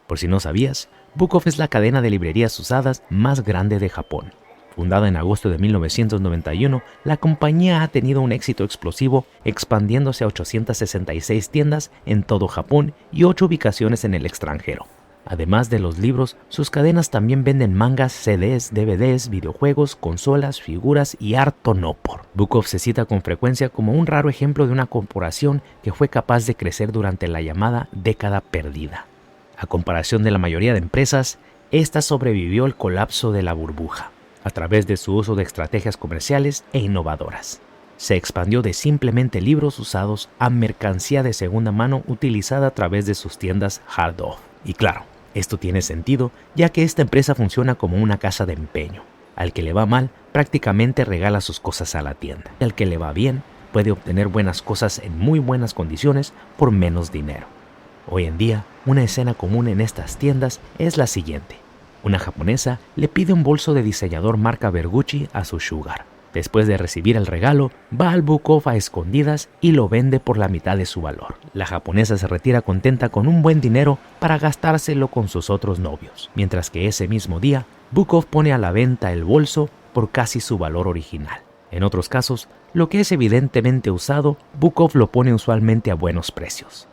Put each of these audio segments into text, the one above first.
Por si no sabías, Book Off es la cadena de librerías usadas más grande de Japón. Fundada en agosto de 1991, la compañía ha tenido un éxito explosivo, expandiéndose a 866 tiendas en todo Japón y 8 ubicaciones en el extranjero. Además de los libros, sus cadenas también venden mangas, CDs, DVDs, videojuegos, consolas, figuras y harto no por. Book Off se cita con frecuencia como un raro ejemplo de una corporación que fue capaz de crecer durante la llamada década perdida. A comparación de la mayoría de empresas, esta sobrevivió al colapso de la burbuja, a través de su uso de estrategias comerciales e innovadoras. Se expandió de simplemente libros usados a mercancía de segunda mano utilizada a través de sus tiendas Hard Off. Y claro, esto tiene sentido, ya que esta empresa funciona como una casa de empeño. Al que le va mal, prácticamente regala sus cosas a la tienda. Y al que le va bien, puede obtener buenas cosas en muy buenas condiciones por menos dinero. Hoy en día, una escena común en estas tiendas es la siguiente. Una japonesa le pide un bolso de diseñador marca Vergucci a su sugar. Después de recibir el regalo, va al Book Off a escondidas y lo vende por la mitad de su valor. La japonesa se retira contenta con un buen dinero para gastárselo con sus otros novios, mientras que ese mismo día, Book Off pone a la venta el bolso por casi su valor original. En otros casos, lo que es evidentemente usado, Book Off lo pone usualmente a buenos precios.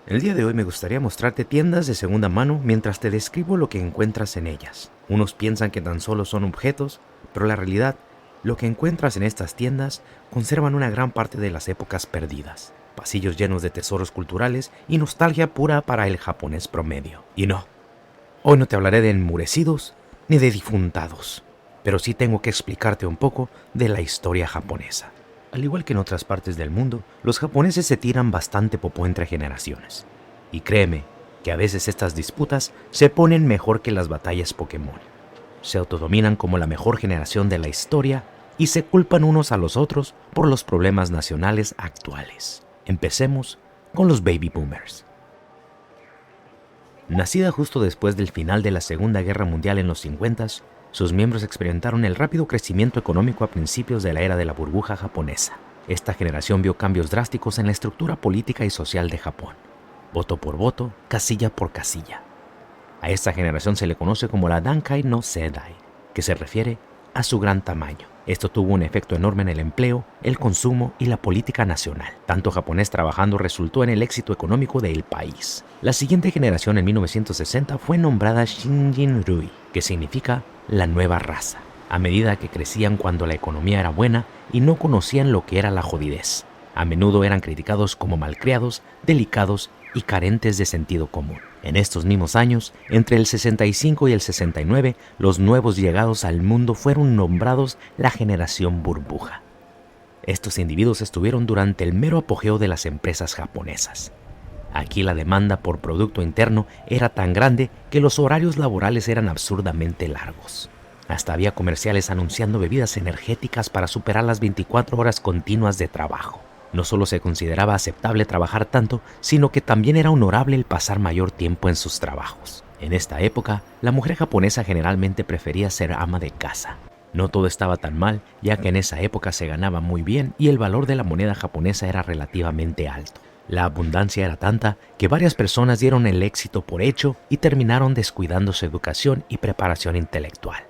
El día de hoy me gustaría mostrarte tiendas de segunda mano mientras te describo lo que encuentras en ellas. Unos piensan que tan solo son objetos, pero la realidad, lo que encuentras en estas tiendas conservan una gran parte de las épocas perdidas. Pasillos llenos de tesoros culturales y nostalgia pura para el japonés promedio. Y no, hoy no te hablaré de enmurecidos ni de difuntados, pero sí tengo que explicarte un poco de la historia japonesa. Al igual que en otras partes del mundo, los japoneses se tiran bastante popó entre generaciones. Y créeme que a veces estas disputas se ponen mejor que las batallas Pokémon. Se autodominan como la mejor generación de la historia y se culpan unos a los otros por los problemas nacionales actuales. Empecemos con los Baby Boomers. Nacida justo después del final de la Segunda Guerra Mundial en los 50s, sus miembros experimentaron el rápido crecimiento económico a principios de la era de la burbuja japonesa. Esta generación vio cambios drásticos en la estructura política y social de Japón. Voto por voto, casilla por casilla. A esta generación se le conoce como la Dankai no Seidai, que se refiere a su gran tamaño. Esto tuvo un efecto enorme en el empleo, el consumo y la política nacional. Tanto japonés trabajando resultó en el éxito económico del país. La siguiente generación en 1960 fue nombrada Shinjin-rui, que significa la nueva raza, a medida que crecían cuando la economía era buena y no conocían lo que era la jodidez. A menudo eran criticados como malcriados, delicados y carentes de sentido común. En estos mismos años, entre el 65 y el 69, los nuevos llegados al mundo fueron nombrados la generación burbuja. Estos individuos estuvieron durante el mero apogeo de las empresas japonesas. Aquí la demanda por producto interno era tan grande que los horarios laborales eran absurdamente largos. Hasta había comerciales anunciando bebidas energéticas para superar las 24 horas continuas de trabajo. No solo se consideraba aceptable trabajar tanto, sino que también era honorable el pasar mayor tiempo en sus trabajos. En esta época, la mujer japonesa generalmente prefería ser ama de casa. No todo estaba tan mal, ya que en esa época se ganaba muy bien y el valor de la moneda japonesa era relativamente alto. La abundancia era tanta que varias personas dieron el éxito por hecho y terminaron descuidando su educación y preparación intelectual.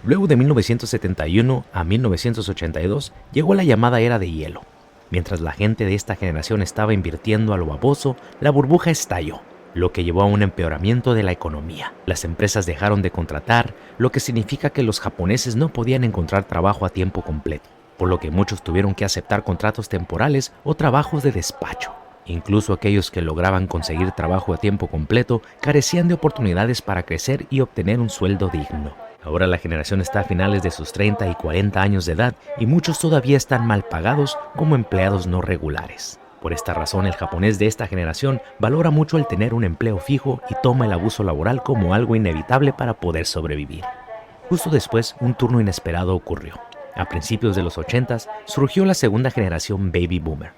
Luego de 1971 a 1982 llegó la llamada era de hielo. Mientras la gente de esta generación estaba invirtiendo a lo baboso, la burbuja estalló, lo que llevó a un empeoramiento de la economía. Las empresas dejaron de contratar, lo que significa que los japoneses no podían encontrar trabajo a tiempo completo, por lo que muchos tuvieron que aceptar contratos temporales o trabajos de despacho. Incluso aquellos que lograban conseguir trabajo a tiempo completo carecían de oportunidades para crecer y obtener un sueldo digno. Ahora la generación está a finales de sus 30 y 40 años de edad y muchos todavía están mal pagados como empleados no regulares. Por esta razón, el japonés de esta generación valora mucho el tener un empleo fijo y toma el abuso laboral como algo inevitable para poder sobrevivir. Justo después, un turno inesperado ocurrió. A principios de los 80s surgió la segunda generación Baby Boomer.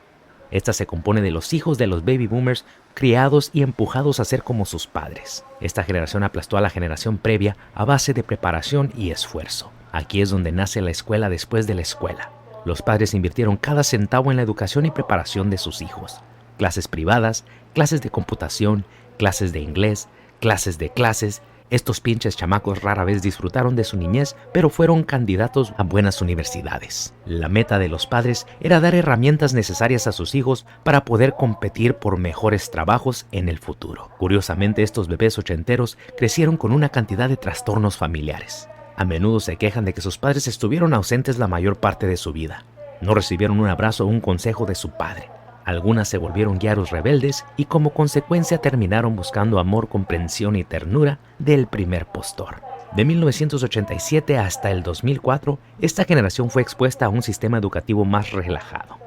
Esta se compone de los hijos de los Baby Boomers criados y empujados a ser como sus padres. Esta generación aplastó a la generación previa a base de preparación y esfuerzo. Aquí es donde nace la escuela después de la escuela. Los padres invirtieron cada centavo en la educación y preparación de sus hijos. Clases privadas, clases de computación, clases de inglés, clases de clases. Estos pinches chamacos rara vez disfrutaron de su niñez, pero fueron candidatos a buenas universidades. La meta de los padres era dar herramientas necesarias a sus hijos para poder competir por mejores trabajos en el futuro. Curiosamente, estos bebés ochenteros crecieron con una cantidad de trastornos familiares. A menudo se quejan de que sus padres estuvieron ausentes la mayor parte de su vida. No recibieron un abrazo o un consejo de su padre. Algunas se volvieron guiaros rebeldes y como consecuencia terminaron buscando amor, comprensión y ternura del primer postor. De 1987 hasta el 2004, esta generación fue expuesta a un sistema educativo más relajado.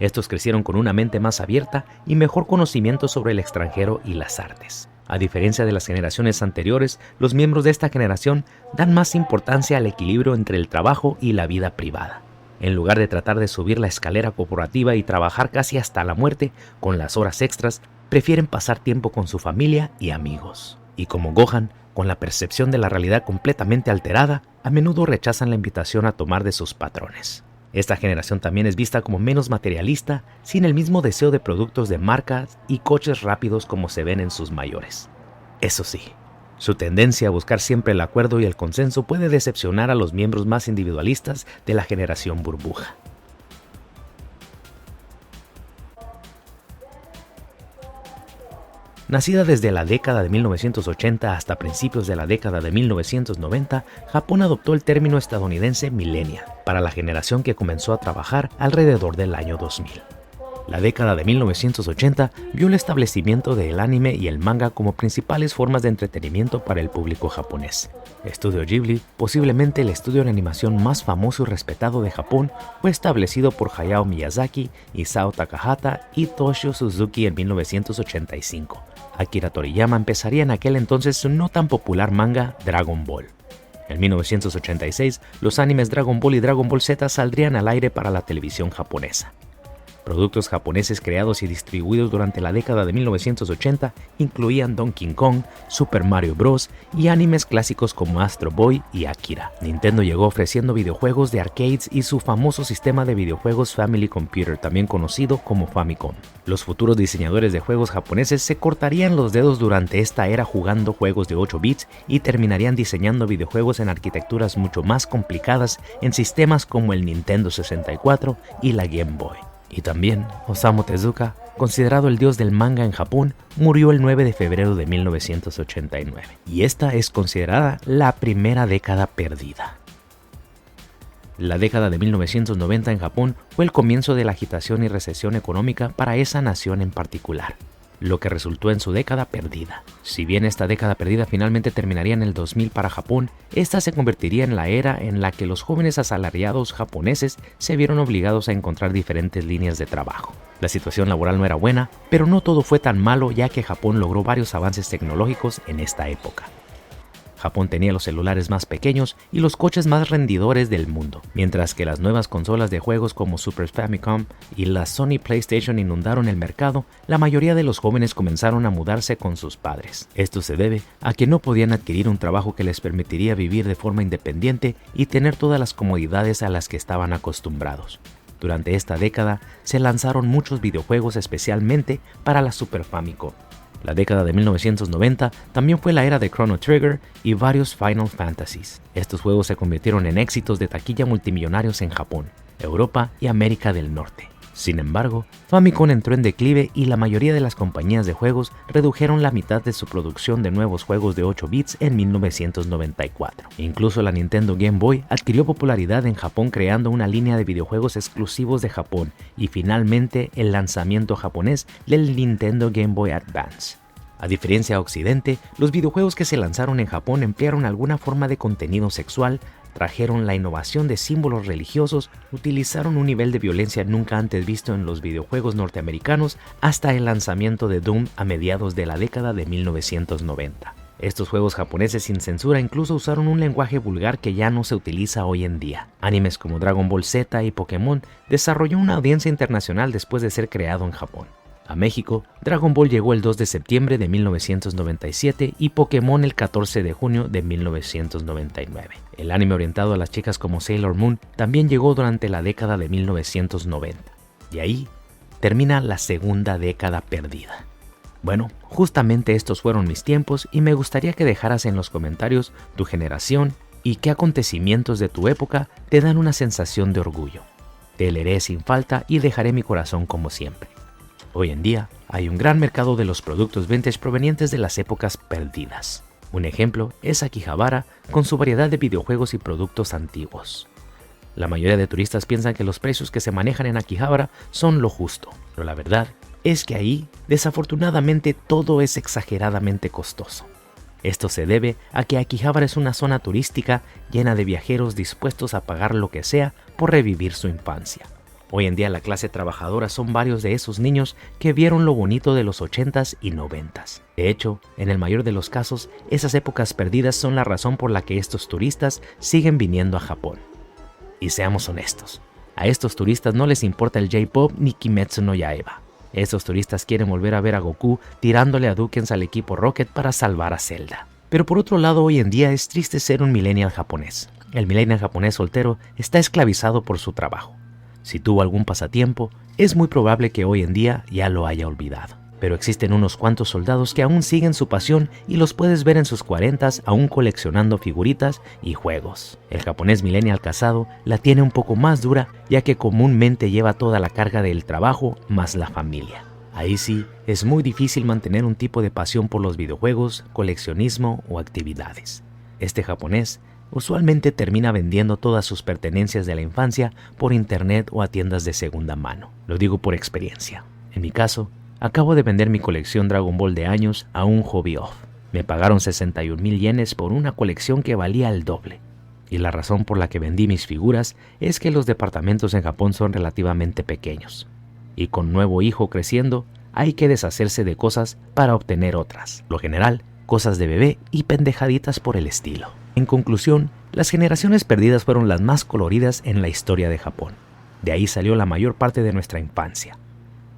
Estos crecieron con una mente más abierta y mejor conocimiento sobre el extranjero y las artes. A diferencia de las generaciones anteriores, los miembros de esta generación dan más importancia al equilibrio entre el trabajo y la vida privada. En lugar de tratar de subir la escalera corporativa y trabajar casi hasta la muerte con las horas extras, prefieren pasar tiempo con su familia y amigos. Y como Gohan, con la percepción de la realidad completamente alterada, a menudo rechazan la invitación a tomar de sus patrones. Esta generación también es vista como menos materialista, sin el mismo deseo de productos de marcas y coches rápidos como se ven en sus mayores. Eso sí, su tendencia a buscar siempre el acuerdo y el consenso puede decepcionar a los miembros más individualistas de la generación burbuja. Nacida desde la década de 1980 hasta principios de la década de 1990, Japón adoptó el término estadounidense millennial para la generación que comenzó a trabajar alrededor del año 2000. La década de 1980 vio el establecimiento del anime y el manga como principales formas de entretenimiento para el público japonés. Estudio Ghibli, posiblemente el estudio de animación más famoso y respetado de Japón, fue establecido por Hayao Miyazaki, Isao Takahata y Toshio Suzuki en 1985. Akira Toriyama empezaría en aquel entonces su no tan popular manga Dragon Ball. En 1986, los animes Dragon Ball y Dragon Ball Z saldrían al aire para la televisión japonesa. Productos japoneses creados y distribuidos durante la década de 1980 incluían Donkey Kong, Super Mario Bros. Y animes clásicos como Astro Boy y Akira. Nintendo llegó ofreciendo videojuegos de arcades y su famoso sistema de videojuegos Family Computer, también conocido como Famicom. Los futuros diseñadores de juegos japoneses se cortarían los dedos durante esta era jugando juegos de 8 bits y terminarían diseñando videojuegos en arquitecturas mucho más complicadas en sistemas como el Nintendo 64 y la Game Boy. Y también, Osamu Tezuka, considerado el dios del manga en Japón, murió el 9 de febrero de 1989. Y esta es considerada la primera década perdida. La década de 1990 en Japón fue el comienzo de la agitación y recesión económica para esa nación en particular, lo que resultó en su década perdida. Si bien esta década perdida finalmente terminaría en el 2000 para Japón, esta se convertiría en la era en la que los jóvenes asalariados japoneses se vieron obligados a encontrar diferentes líneas de trabajo. La situación laboral no era buena, pero no todo fue tan malo ya que Japón logró varios avances tecnológicos en esta época. Japón tenía los celulares más pequeños y los coches más rendidores del mundo, mientras que las nuevas consolas de juegos como Super Famicom y la Sony PlayStation inundaron el mercado. La mayoría de los jóvenes comenzaron a mudarse con sus padres. Esto se debe a que no podían adquirir un trabajo que les permitiría vivir de forma independiente y tener todas las comodidades a las que estaban acostumbrados. Durante esta década se lanzaron muchos videojuegos especialmente para la Super Famicom. La década de 1990 también fue la era de Chrono Trigger y varios Final Fantasies. Estos juegos se convirtieron en éxitos de taquilla multimillonarios en Japón, Europa y América del Norte. Sin embargo, Famicom entró en declive y la mayoría de las compañías de juegos redujeron la mitad de su producción de nuevos juegos de 8 bits en 1994. Incluso la Nintendo Game Boy adquirió popularidad en Japón creando una línea de videojuegos exclusivos de Japón y finalmente el lanzamiento japonés del Nintendo Game Boy Advance. A diferencia de Occidente, los videojuegos que se lanzaron en Japón emplearon alguna forma de contenido sexual, trajeron la innovación de símbolos religiosos, utilizaron un nivel de violencia nunca antes visto en los videojuegos norteamericanos hasta el lanzamiento de Doom a mediados de la década de 1990. Estos juegos japoneses sin censura incluso usaron un lenguaje vulgar que ya no se utiliza hoy en día. Animes como Dragon Ball Z y Pokémon desarrolló una audiencia internacional después de ser creado en Japón. A México, Dragon Ball llegó el 2 de septiembre de 1997 y Pokémon el 14 de junio de 1999. El anime orientado a las chicas como Sailor Moon también llegó durante la década de 1990. Y ahí termina la segunda década perdida. Bueno, justamente estos fueron mis tiempos y me gustaría que dejaras en los comentarios tu generación y qué acontecimientos de tu época te dan una sensación de orgullo. Te leeré sin falta y dejaré mi corazón como siempre. Hoy en día hay un gran mercado de los productos vintage provenientes de las épocas perdidas. Un ejemplo es Akihabara con su variedad de videojuegos y productos antiguos. La mayoría de turistas piensan que los precios que se manejan en Akihabara son lo justo, pero la verdad es que ahí, desafortunadamente, todo es exageradamente costoso. Esto se debe a que Akihabara es una zona turística llena de viajeros dispuestos a pagar lo que sea por revivir su infancia. Hoy en día la clase trabajadora son varios de esos niños que vieron lo bonito de los 80s y 90s. De hecho, en el mayor de los casos, esas épocas perdidas son la razón por la que estos turistas siguen viniendo a Japón. Y seamos honestos, a estos turistas no les importa el J-Pop ni Kimetsu no Yaiba. Estos turistas quieren volver a ver a Goku tirándole Hadoukens al equipo Rocket para salvar a Zelda. Pero por otro lado, hoy en día es triste ser un millennial japonés. El millennial japonés soltero está esclavizado por su trabajo. Si tuvo algún pasatiempo, es muy probable que hoy en día ya lo haya olvidado. Pero existen unos cuantos soldados que aún siguen su pasión y los puedes ver en sus 40s aún coleccionando figuritas y juegos. El japonés millennial casado la tiene un poco más dura, ya que comúnmente lleva toda la carga del trabajo más la familia. Ahí sí, es muy difícil mantener un tipo de pasión por los videojuegos, coleccionismo o actividades. Este japonés usualmente termina vendiendo todas sus pertenencias de la infancia por internet o a tiendas de segunda mano. Lo digo por experiencia. En mi caso, acabo de vender mi colección Dragon Ball de años a un hobby off. Me pagaron 61,000 yenes por una colección que valía el doble. Y la razón por la que vendí mis figuras es que los departamentos en Japón son relativamente pequeños. Y con nuevo hijo creciendo, hay que deshacerse de cosas para obtener otras. Lo general, cosas de bebé y pendejaditas por el estilo. En conclusión, las generaciones perdidas fueron las más coloridas en la historia de Japón. De ahí salió la mayor parte de nuestra infancia.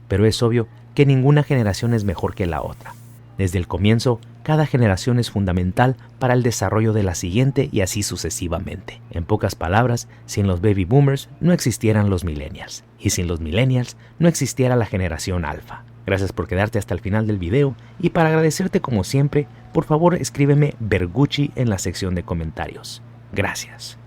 Pero es obvio que ninguna generación es mejor que la otra. Desde el comienzo, cada generación es fundamental para el desarrollo de la siguiente y así sucesivamente. En pocas palabras, sin los baby boomers no existieran los millennials. Y sin los millennials no existiera la generación alfa. Gracias por quedarte hasta el final del video y para agradecerte como siempre, por favor escríbeme Vergucci en la sección de comentarios. Gracias.